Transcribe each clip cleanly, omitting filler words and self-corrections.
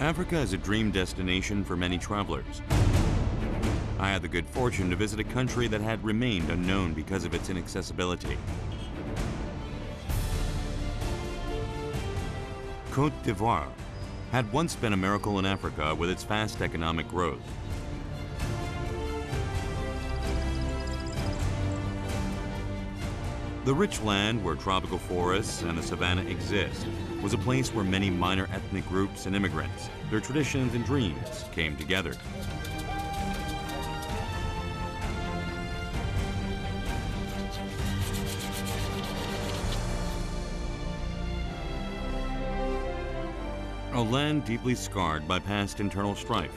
Africa is a dream destination for many travelers. I had the good fortune to visit a country that had remained unknown because of its inaccessibility. Côte d'Ivoire had once been a miracle in Africa with its fast economic growth. The rich land where tropical forests and the savanna exist was a place where many minor ethnic groups and immigrants, their traditions and dreams came together. A land deeply scarred by past internal strife,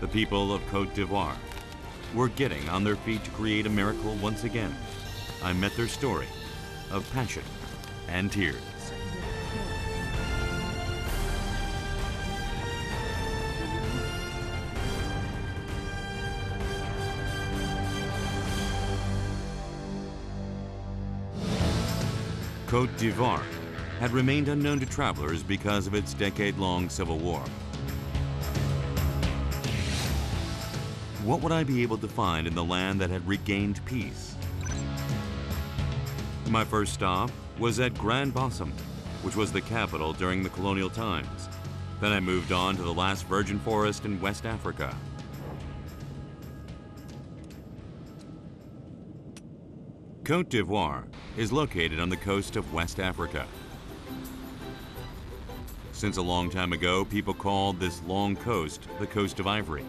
the people of Côte d'Ivoire were getting on their feet to create a miracle once again. I met their story of passion and tears. Côte d'Ivoire had remained unknown to travelers because of its decade-long civil war. What would I be able to find in the land that had regained peace? My first stop was at Gran Boston, which was the capital during the colonial times. Then I moved on to the last virgin forest in West Africa. Côte d'Ivoire is located on the coast of West Africa. Since a long time ago, people called this long coast the Coast of Ivory.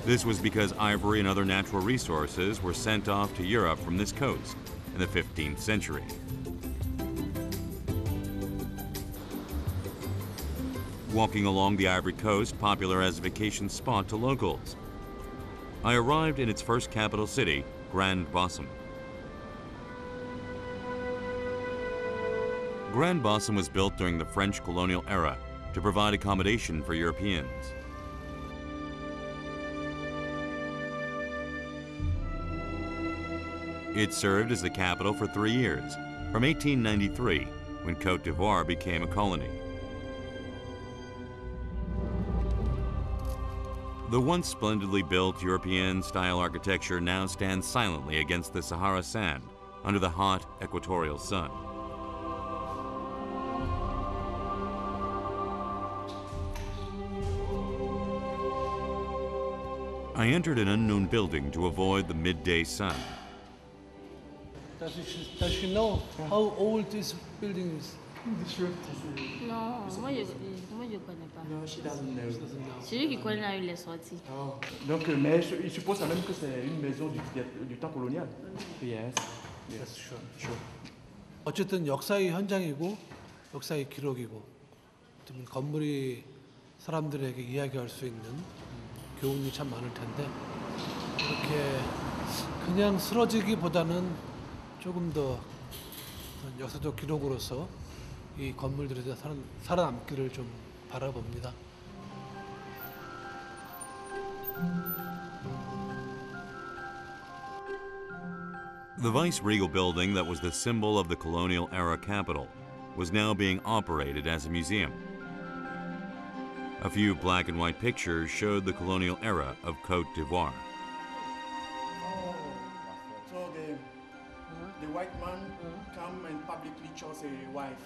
This was because ivory and other natural resources were sent off to Europe from this coast in the 15th century. Walking along the Ivory Coast, popular as a vacation spot to locals, I arrived in its first capital city, Gran Boston. Gran Boston was built during the French colonial era to provide accommodation for Europeans. It served as the capital for 3 years, from 1893, when Côte d'Ivoire became a colony. The once splendidly built European-style architecture now stands silently against the Sahara sand under the hot equatorial sun. I entered an unknown building to avoid the midday sun. Does she know how old this building is? Non, moi je connais pas. No, she doesn't know. C'est lui qui connaît là où il est sorti. Oh. Donc, mais il suppose quand même que c'est une maison du temps colonial. Yes. Yes, sure, sure. 어쨌든 역사의 현장이고 역사의 기록이고 건물이 사람들에게 이야기할 수 있는 교훈이 참 많을 텐데 이렇게 그냥 쓰러지기보다는 조금 더 역사적 기록으로서 이 건물들에서 살아남기를 좀 바라봅니다. The vice-regal building that was the symbol of the colonial era capital was now being operated as a museum. A few black and white pictures showed the colonial era of Côte d'Ivoire. So the white man come and publicly chose a wife.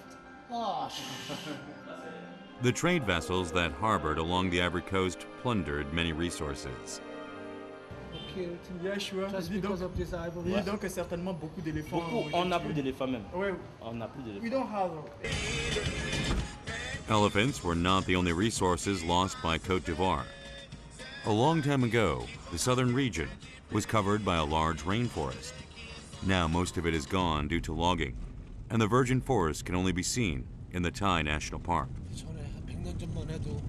The trade vessels that harbored along the Ivory Coast plundered many resources. Yeah, sure. Just because of this ivory. Oui, donc certainement beaucoup d'éléphants. On n'a plus d'éléphants même. Ouais. On n'a plus d'éléphants. We don't have. Elephants were not the only resources lost by Côte d'Ivoire. A long time ago, the southern region was covered by a large rainforest. Now most of it is gone due to logging, and the virgin forest can only be seen in the Thai National Park. 전에 한 100년 전만 해도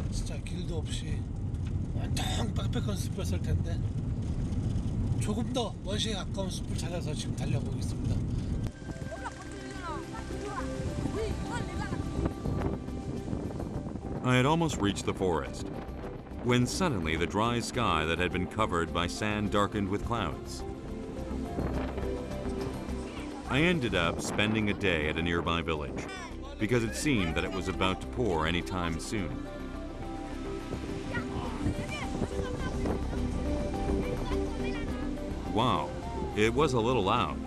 진짜 길도 없이 텅 빽빽한 숲이었을 텐데 조금 더 원시에 가까운 숲을 찾아서 지금 달려보고 있습니다. I had almost reached the forest, when suddenly the dry sky that had been covered by sand darkened with clouds. I ended up spending a day at a nearby village. because it seemed that it was about to pour any time soon. Wow, it was a little loud,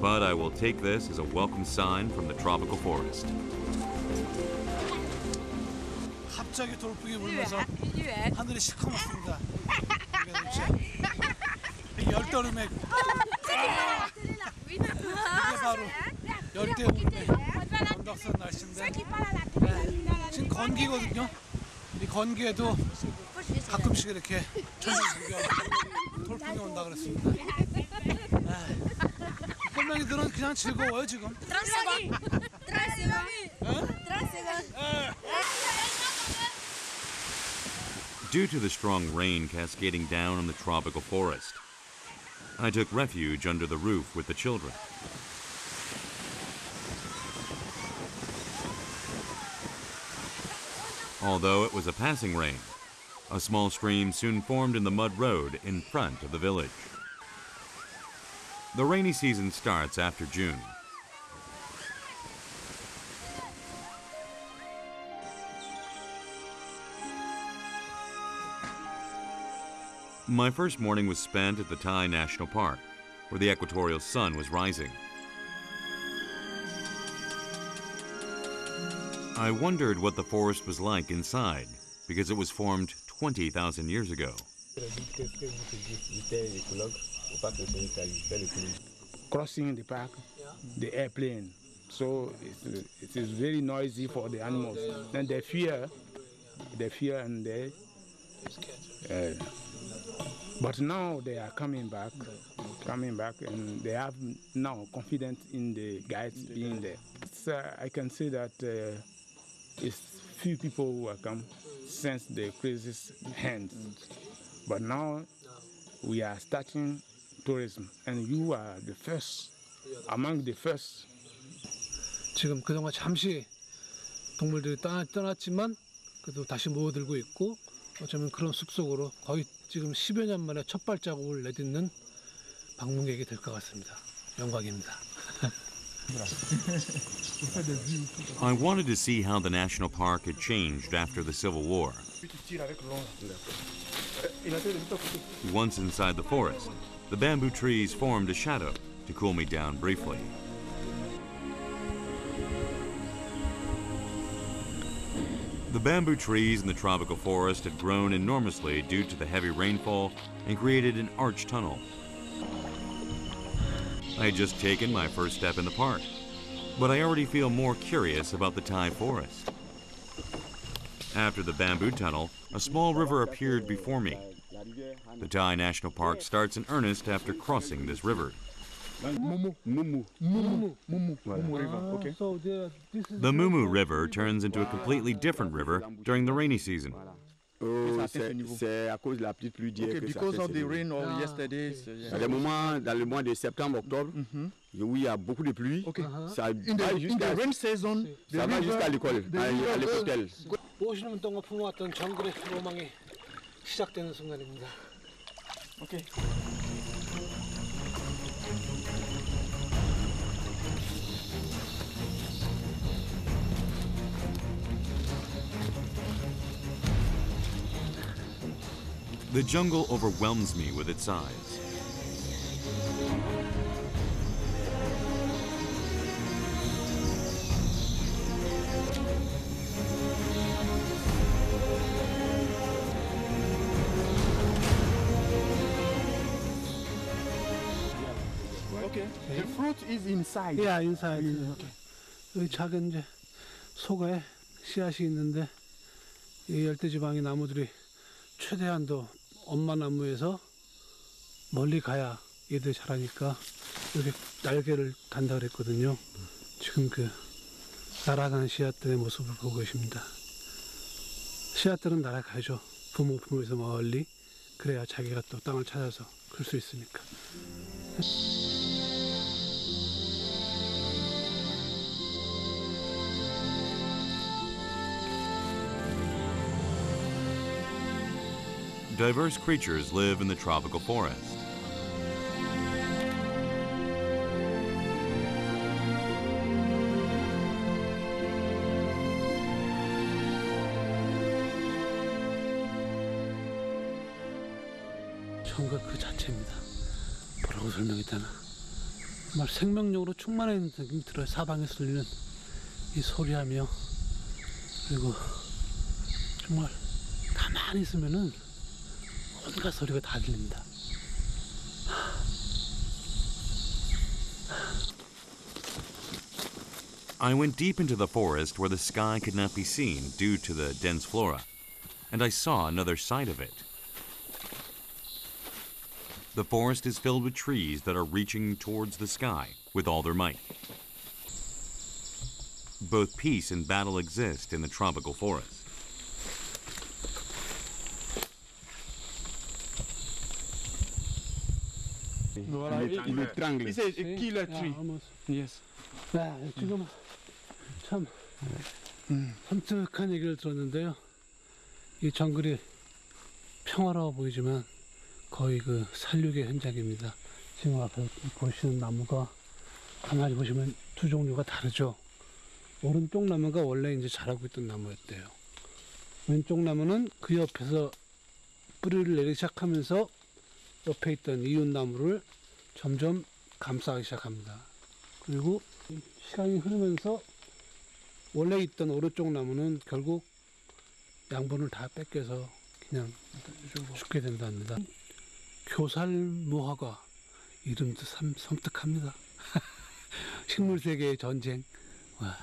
but I will take this as a welcome sign from the tropical forest. 갑자기 돌풍이 불면서 하늘이 시커멓습니다. 이게 열대우림의 이게 바로 열대우림의 언덕선 날씨인데 지금 건기거든요. 이 건기에도 가끔씩 이렇게 천둥번개 돌풍이 온다 그랬습니다. 꼴맹이들은 그냥 즐거워요 지금. Due to the strong rain cascading down on the tropical forest, I took refuge under the roof with the children. Although it was a passing rain, a small stream soon formed in the mud road in front of the village. The rainy season starts after June. My first morning was spent at the Taiand National Park, where the equatorial sun was rising. I wondered what the forest was like inside, because it was formed 20,000 years ago. Crossing the park, the airplane, so it is very noisy for the animals. And they fear and they... but now they are coming back, and they have now confidence in the guides being there. So I can say that it's few people who have come since the crisis ends. But now we are starting tourism, and you are the first, among the first. 지금 그동안 잠시 동물들이 떠났지만 그래도 다시 모여들고 있고 어쩌면 그런 숲속으로 거의 지금 10여 년 만에 첫 발자국을 내딛는 방문객이 될 것 같습니다. 영광입니다. I wanted to see how the national park had changed after the Civil War. Once inside the forest, the bamboo trees formed a shadow to cool me down briefly. The bamboo trees in the tropical forest had grown enormously due to the heavy rainfall and created an arched tunnel. I had just taken my first step in the park, but I already feel more curious about the Thai forest. After the bamboo tunnel, a small river appeared before me. The Thai National Park starts in earnest after crossing this river. The Mumu River turns into a completely different river during the rainy season. Because of the rain of yesterday. Dans le mois de septembre, octobre, où il y a beaucoup de pluie. In the rain season, ça va jusqu'à l'école, à l'hôtel. 50년 동안 품어왔던 정글의 로망이 시작되는 순간입니다. Okay. The jungle overwhelms me with its size. Okay. The fruit is inside. Yeah, inside. 여기 작은 이제 속에 씨앗이 있는데 이 열대지방의 나무들이 최대한도 엄마 나무에서 멀리 가야 얘들 자라니까 이렇게 날개를 단다 그랬거든요. 지금 그 날아가는 씨앗들의 모습을 보고 계십니다. 씨앗들은 날아가죠. 부모 품에서 멀리. 그래야 자기가 또 땅을 찾아서 클 수 있으니까. Diverse creatures live in the tropical forest. 정글 그 자체입니다. 뭐라고 설명했다나 정말 생명력으로 충만한 느낌이 들어요. 사방에서 들리는 이 소리하며, 그리고 정말 가만히 있으면은 온갖 소리가 다 들립니다. I went deep into the forest where the sky could not be seen due to the dense flora, and I saw another side of it. The forest is filled with trees that are reaching towards the sky with all their might. Both peace and battle exist in the tropical forest. Voilà, il est triangle. It's a killer tree. Yes. 네, 지금 참 섬뜩한 얘기를 들었는데요. 이 정글이 평화로워 보이지만 거의 그 살육의 현장입니다. 지금 앞에 보시는 나무가 가만히 보시면 두 종류가 다르죠. 오른쪽 나무가 원래 이제 자라고 있던 나무였대요. 왼쪽 나무는 그 옆에서 뿌리를 내리기 시작하면서 옆에 있던 이웃 나무를 점점 감싸기 시작합니다. 그리고 시간이 흐르면서 원래 있던 오른쪽 나무는 결국 양분을 다 뺏겨서 그냥 죽게 된답니다. 교살무화과, 이름도 참 섬뜩합니다. 식물 세계의 전쟁. 와.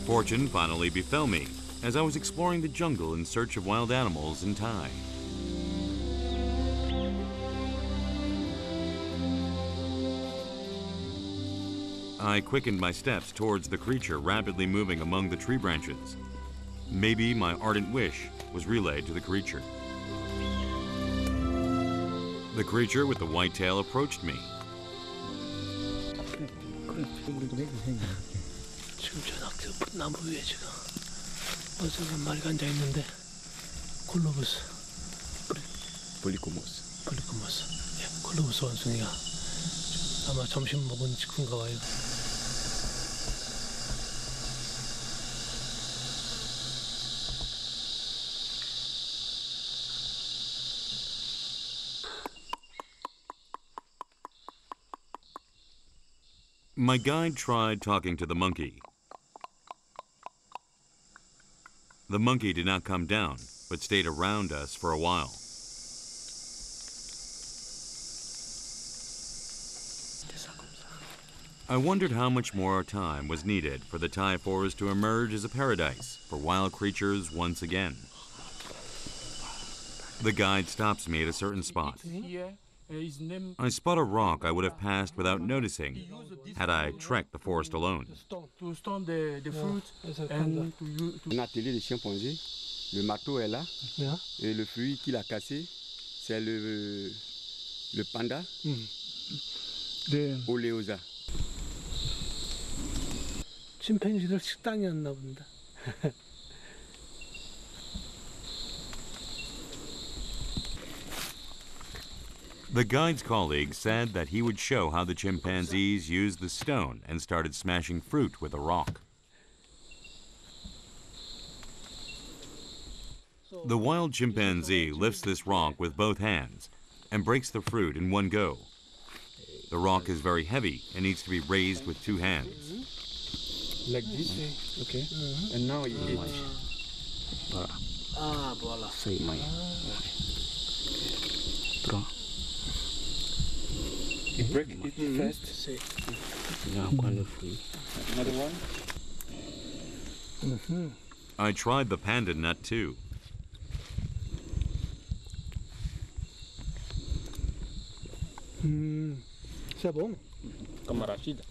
Fortune finally befell me as I was exploring the jungle in search of wild animals in Thai. I quickened my steps towards the creature rapidly moving among the tree branches. Maybe my ardent wish was relayed to the creature. The creature with the white tail approached me. 지금 저 높은 나무 위에 지금 벌써 한 마리가 앉아 있는데 콜로부스 Polycomos. 예, 콜로부스 원숭이가 아마 점심 먹은 직후인가 봐요. My guide tried talking to the monkey. The monkey did not come down, but stayed around us for a while. I wondered how much more time was needed for the Thai forest to emerge as a paradise for wild creatures once again. The guide stops me at a certain spot. I spot a rock I would have passed without noticing had I trekked the forest alone. To stone the fruit and to use. Un atelier de chimpanzé, le marteau est là, et le fruit qu'il a cassé, c'est le panda Oleosa. 침팬지들 식당이었나 본다. The guide's colleague said that he would show how the chimpanzees used the stone and started smashing fruit with a rock. The wild chimpanzee lifts this rock with both hands and breaks the fruit in one go. The rock is very heavy and needs to be raised with two hands. Like this, okay. And now it voilà. Ah, voilà. C'est my. You break it first. Another one. I tried the panda nut too. C'est bon. Comme arachide.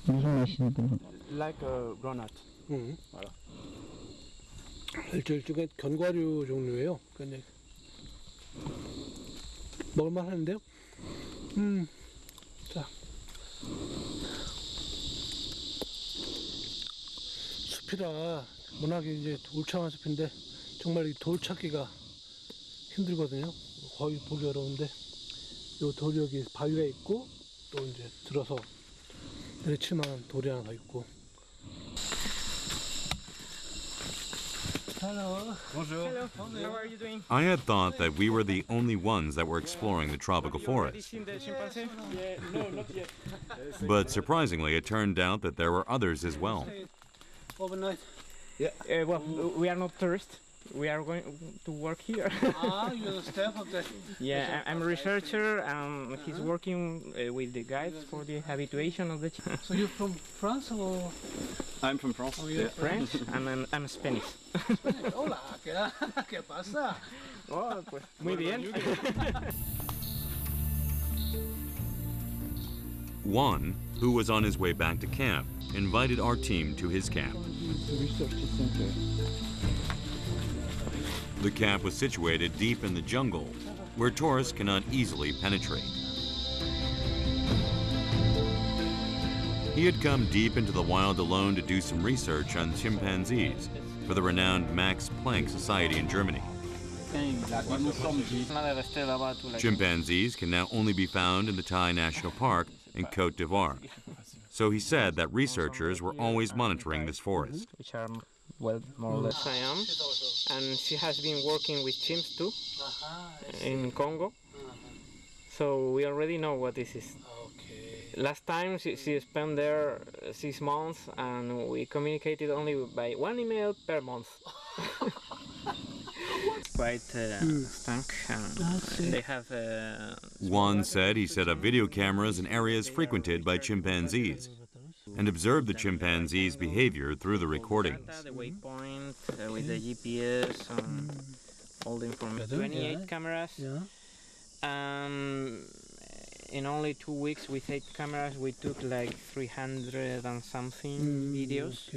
Like a granite. voilà. 일종의 견과류 종류예요. 근데 먹을만 하는데요. 자, 숲이라 워낙에 이제 울창한 숲인데 정말 이 돌 찾기가 힘들거든요. 거의 보기 어려운데 요 돌이 여기 바위가 있고 또 이제 들어서 내리칠 만한 돌이 하나 더 있고 Hello. Bonjour. Hello. How are you doing? I had thought that we were the only ones that were exploring the tropical forest. Seen the chimpanzee? Yeah, no, not yet. But surprisingly, it turned out that there were others as well. Overnight. Yeah. Well, we are not tourists. We are going to work here. You're the staff of the... Yeah, I'm a researcher. He's working with the guides for the habituation of the chimpanzee. So you're from France or...? I'm from France. Oh, you're French, and I'm Spanish. Hola, ¿qué pasa? Oh, pues muy bien. Juan, who was on his way back to camp, invited our team to his camp. The camp was situated deep in the jungle, where tourists cannot easily penetrate. He had come deep into the wild alone to do some research on chimpanzees for the renowned Max Planck Society in Germany. Chimpanzees can now only be found in the Taiand National Park in CotedIvoire. So he said that researchers were always monitoring this forest. Which are, well, more or less I am. And she has been working with chimps too, in Congo. So we already know what this is. Last time she spent there 6 months, and we communicated only by 1 email per month. Quite stank. They have. Juan said he set up video cameras in areas frequented by chimpanzees and observed the chimpanzees' behavior through the recordings. The waypoint with the GPS, all the information. 28 cameras. In only 2 weeks with 8 cameras we took like 300 and something videos.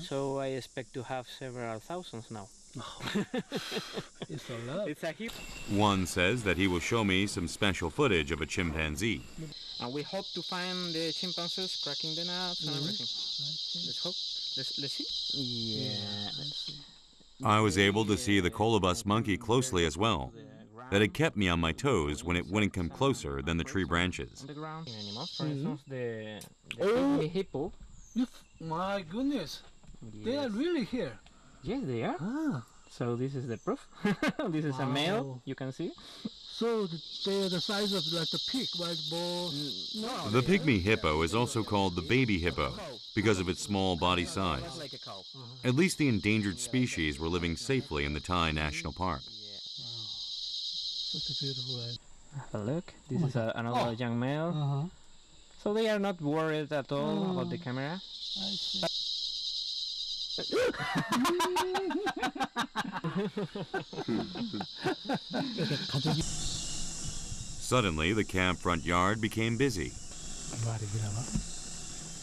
So I expect to have several thousands now. It's a lot. It's a huge. Juan says that he will show me some special footage of a chimpanzee. And we hope to find the chimpanzees cracking the nuts and everything. Let's hope. Let's see. Yeah. Let's see. I was able to see the colobus monkey closely as well. That it kept me on my toes when it wouldn't come closer than the tree branches. On the ground animals, for instance, the Pygmy Hippo. My goodness. Yes. They are really here. Yes, they are. So this is the proof. This is a male, you can see. So they're the size of like a pig, right? No. The Pygmy Hippo is also called the baby hippo because of its small body size. Like a cow. At least the endangered species were living safely in the Taiand National Park. Such a beautiful eye. Have a look. This is another young male. So they are not worried at all about the camera. I see. Suddenly, the camp front yard became busy.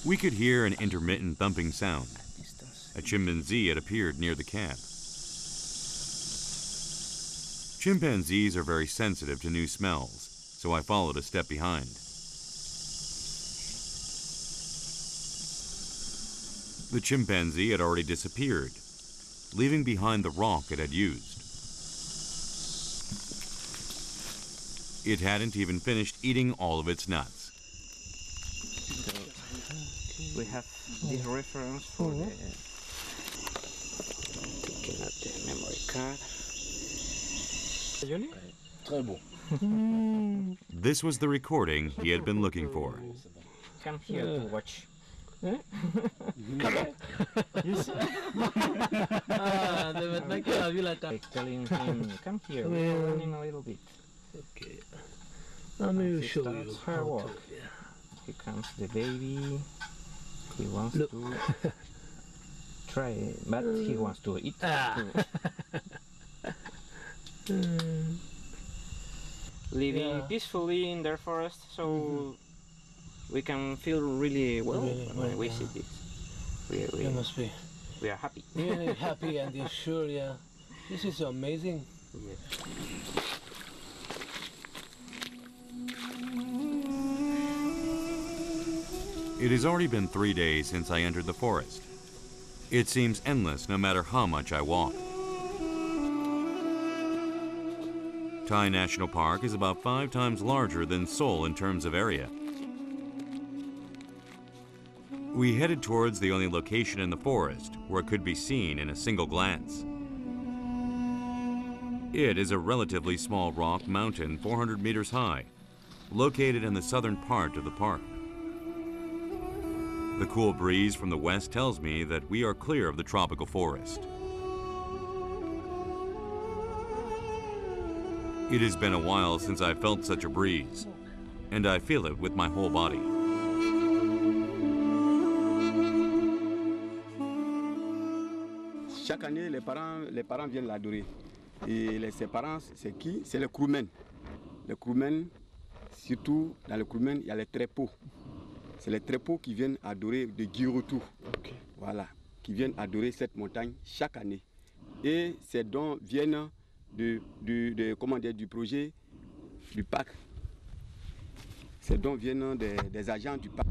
We could hear an intermittent thumping sound. A chimpanzee had appeared near the camp. Chimpanzees are very sensitive to new smells, so I followed a step behind. The chimpanzee had already disappeared, leaving behind the rock it had used. It hadn't even finished eating all of its nuts. So we have this reference for picking up the memory card. This was the recording he had been looking for. Come here to watch. Telling him, come here, we're running a little bit. Okay. Let me show you her walk. Here comes the baby. He wants to try, but he wants to eat too. Living peacefully in their forest, so we can feel really well when we see this. You must be. We are happy. Yeah, happy and you're sure, yeah. This is amazing. Yeah. It has already been 3 days since I entered the forest. It seems endless no matter how much I walk. Taiand National Park is about 5 times larger than Seoul in terms of area. We headed towards the only location in the forest where it could be seen in a single glance. It is a relatively small rock mountain 400 meters high, located in the southern part of the park. The cool breeze from the west tells me that we are clear of the tropical forest. It has been a while since I felt such a breeze, and I feel it with my whole body. Chaque année, les parents viennent l'adorer. Et ses parents, c'est qui? C'est les crewmen. Les crewmen, surtout dans les crewmen, il y a les trépeaux. C'est les trépeaux qui viennent adorer de Girotou. Okay. Voilà, qui viennent adorer cette montagne chaque année. Et ces dons viennent du projet du parc. Ces dons viennent des agents du parc.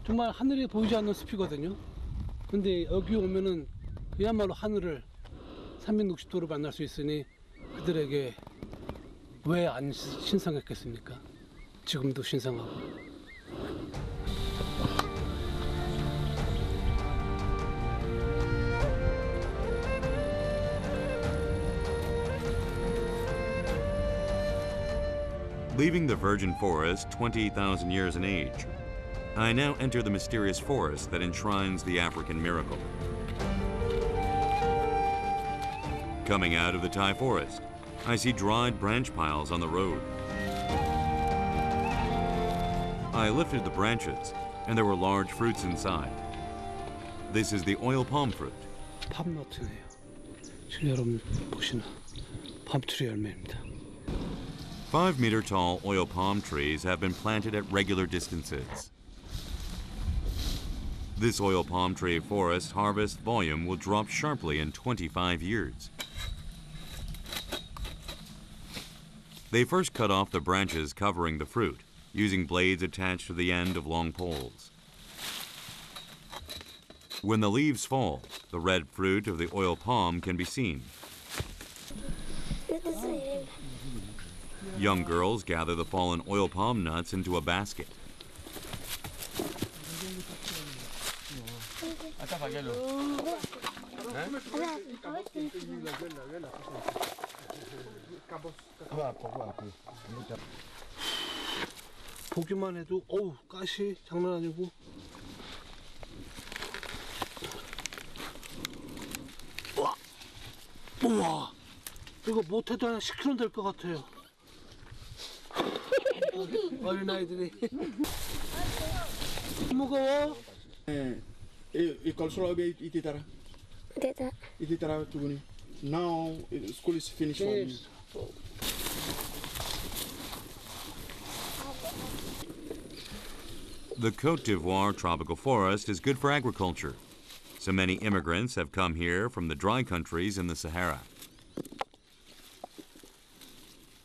정말 하늘이 보이지 않는 숲이거든요. 근데 여기 오면은 그야말로 하늘을 360도로 만날 수 있으니 그들에게 왜 안 신성했겠습니까? 지금도 신성하고. Leaving the virgin forest 20,000 years in age, I now enter the mysterious forest that enshrines the African miracle. Coming out of the Thai forest, I see dried branch piles on the road. I lifted the branches, and there were large fruits inside. This is the oil palm fruit. 팜너트네요. 지금 여러분 보시는 팜트리 열매입니다. 5-meter tall oil palm trees have been planted at regular distances. This oil palm tree forest harvest volume will drop sharply in 25 years. They first cut off the branches covering the fruit, using blades attached to the end of long poles. When the leaves fall, the red fruit of the oil palm can be seen. Young girls gather the fallen oil palm nuts into a basket. 보기만 해도 어우 가시 장난 아니고. 우와 이거 못해도 한 10kg 될 것 같아요. 어린아이들이 무거워? école solo be ititara ititara tuguni now school is finished for me. The Côte d'Ivoire tropical forest is good for agriculture, so many immigrants have come here from the dry countries in the Sahara.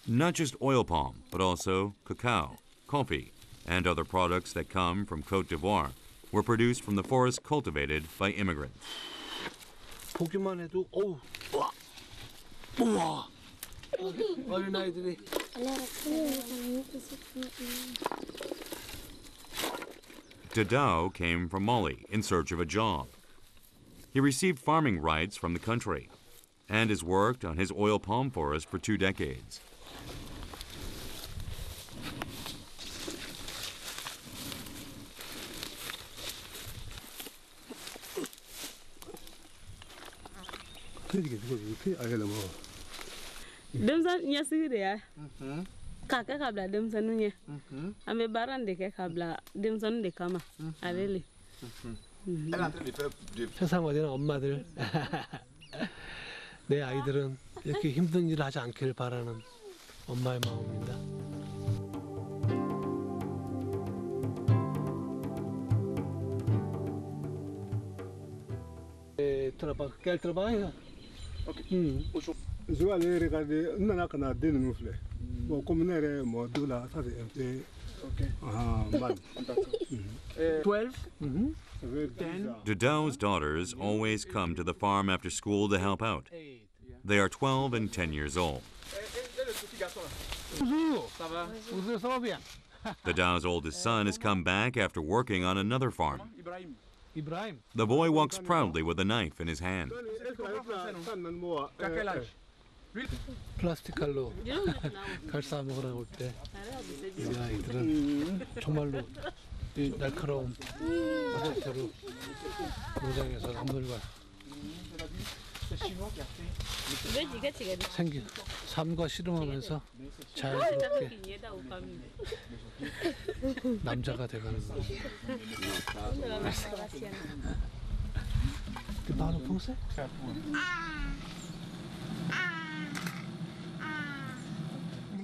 Not just oil palm, but also cacao, coffee, and other products that come from Côte d'Ivoire were produced from the forest cultivated by immigrants. 보기만 해도 어우 우와 어린아이들이 Dadao came from Mali in search of a job. He received farming rights from the country and has worked on his oil palm forest for 2 decades. Demsan nya sigi ya kaka kabla demsanu nya ambe barande ke kabla demsanu de kama alele 세상 어디나 엄마들 내 아이들은 이렇게 힘든 일을 하지 않기를 바라는 엄마의 마음입니다. Quel travail? Je vais aller regarder. On a qu'à deux nous faire. Bon, comme on est mort là, ça c'est un peu. Mal. 12. Dadao's daughters always come to the farm after school to help out. They are 12 and 10 years old. Dadao's oldest son has come back after working on another farm. The boy walks proudly with a knife in his hand. 플라스틱 칼로 갈 싸 먹으러 올 때 이 아이들은 정말로 이 날카로운 마체테로 농장에서 나무들과 생긴 삶과 씨름하면서 자연스럽게 남자가 돼가는 거죠. 바로 평소?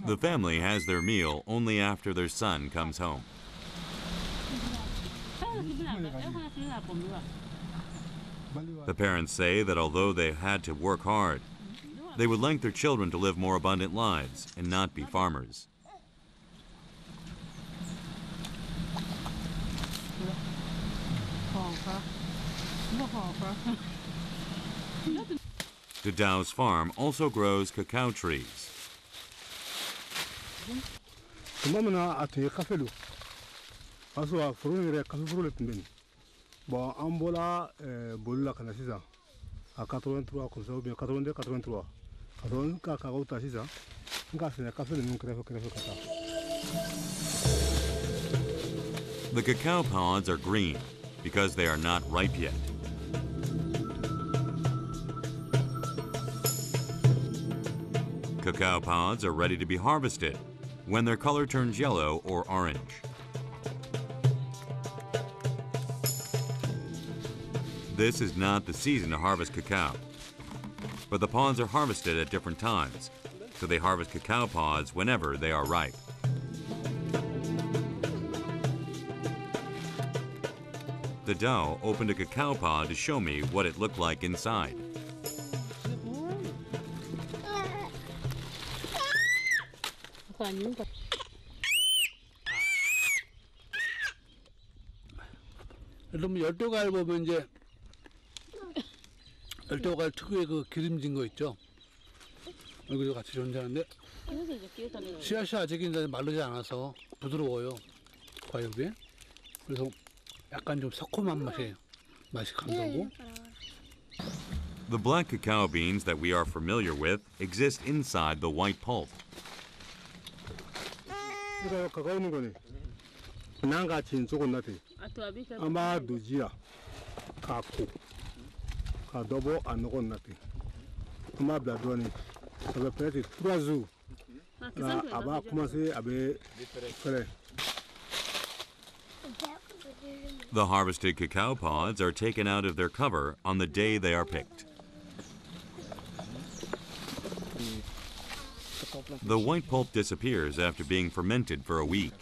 The family has their meal only after their son comes home. The parents say that although they had to work hard, they would like their children to live more abundant lives and not be farmers. Dadao's farm also grows cacao trees. Mamana ati kafelu. Aswa furunire kafe furule pimbeni. Bon ambola bolla kana sisa. A 83 comme ça ou bien 82 83. Kadon ka ka uta sisa. Nga sene kafe le nkrefe kata. The cacao pods are green because they are not ripe yet. Cacao pods are ready to be harvested when their color turns yellow or orange. This is not the season to harvest cacao, but the pods are harvested at different times, so they harvest cacao pods whenever they are ripe. Dadao opened a cacao pod to show me what it looked like inside. 그럼 열도갈 보면 이제 열도갈 특유의 그 기름진 거 있죠. 여기도 같이 존재하는데 씨앗이 아직 이제 마르지 않아서 부드러워요. 과육이. 그래서 약간 좀 새콤한 맛이 감도고. The black cacao beans that we are familiar with exist inside the white pulp. 이거 가까우는 거네. 난같이 조금 나대. 아마 두지야. 갖고. 가도보 안 넣은 나대. 아마 블라도니. Ça peut être 3 jours. Aba commencer avec faire. The harvested cacao pods are taken out of their cover on the day they are picked. The white pulp disappears after being fermented for a week.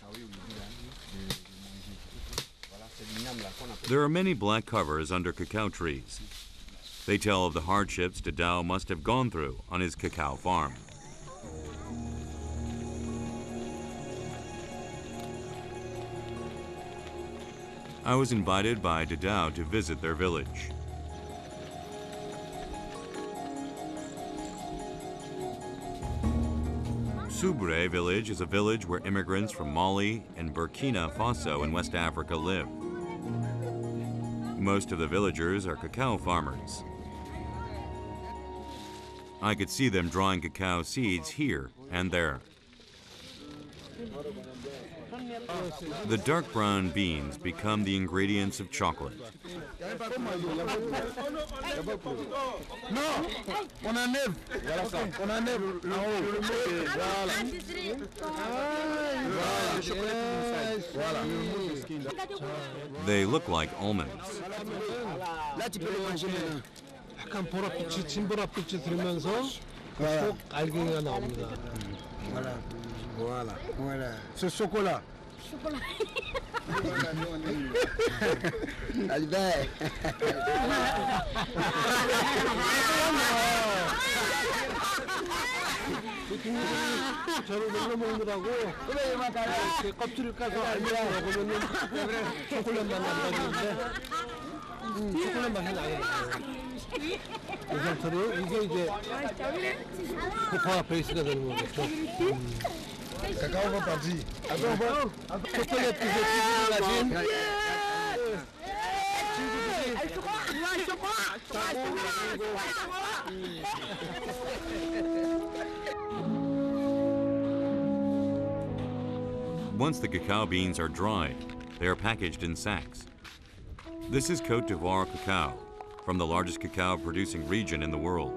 There are many black covers under cacao trees. They tell of the hardships Dadao must have gone through on his cacao farm. I was invited by Dadao to visit their village. Subre village is a village where immigrants from Mali and Burkina Faso in West Africa live. Most of the villagers are cacao farmers. I could see them drawing cacao seeds here and there. The dark brown beans become the ingredients of chocolate. They look like almonds. 약간 보랏빛이 진보랏빛이 들면서 속 알갱이가 나옵니다. Voilà. C'est chocolat. Albert. 저를 놀러 먹느라고 이렇게 껍질을 까서 알갱이 먹으면 초콜릿 맛 난다는데 초콜릿 맛이 나요. 이 상태로 이게 이제 코코아 베이스가 되는 거겠죠. Cacao va partir. 초콜릿 빛의 기질을 가진 Once the cacao beans are dried, they are packaged in sacks. This is Cote d'Ivoire cacao, from the largest cacao producing region in the world.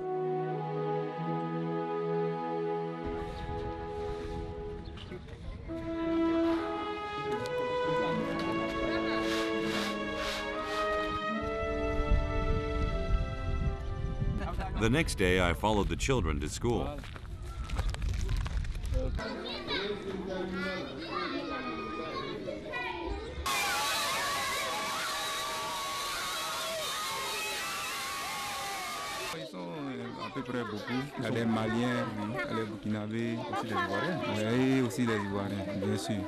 The next day, I followed the children to school. Ils sont à peu près beaucoup. Il y a des Maliens, les Burkinabés, aussi les Ivoiriens. Oui, aussi les Ivoiriens, bien sûr.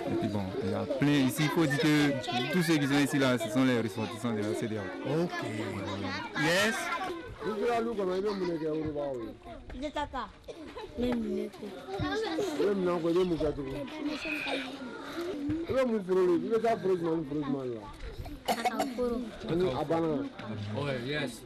Et puis bon, il y a plein ici. Il faut dire que tous ceux qui sont ici là, ce sont les ressortissants de la CDAO. Ok. Yes. Oh yes.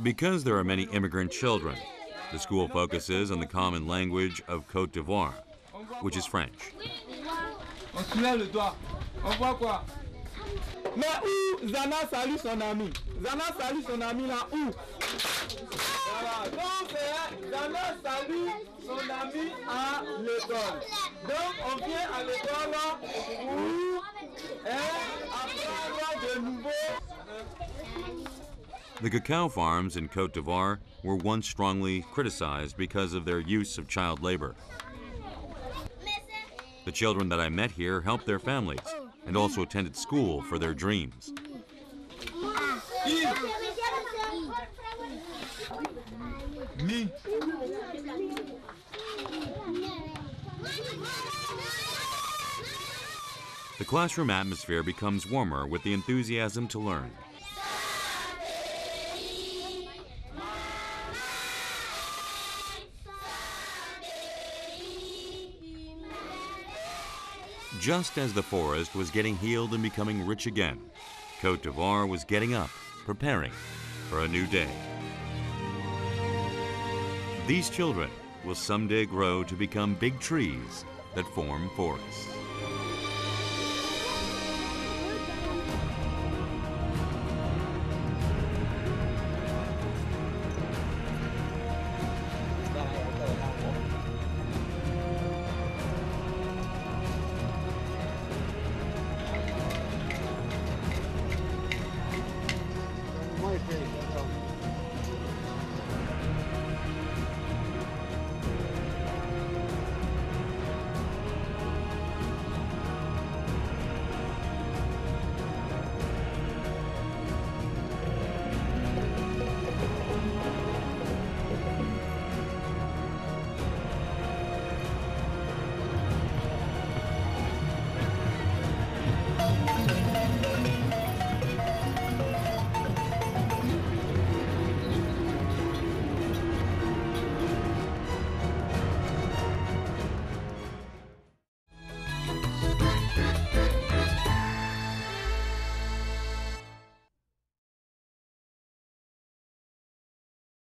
Because there are many immigrant children, the school focuses on the common language of Cote d'Ivoire, which is French. On soulève le doigt. On voit quoi? Mais où Zana salue son ami? Zana salue son ami là où? Voilà. Donc c'est Zana salue son ami à l'école. Donc on vient à l'école là où apprendre de nouveau. The cacao farms in Cote d'Ivoire were once strongly criticized because of their use of child labor. The children that I met here helped their families and also attended school for their dreams. The classroom atmosphere becomes warmer with the enthusiasm to learn. Just as the forest was getting healed and becoming rich again, Cote d'Ivoire was getting up, preparing for a new day. These children will someday grow to become big trees that form forests.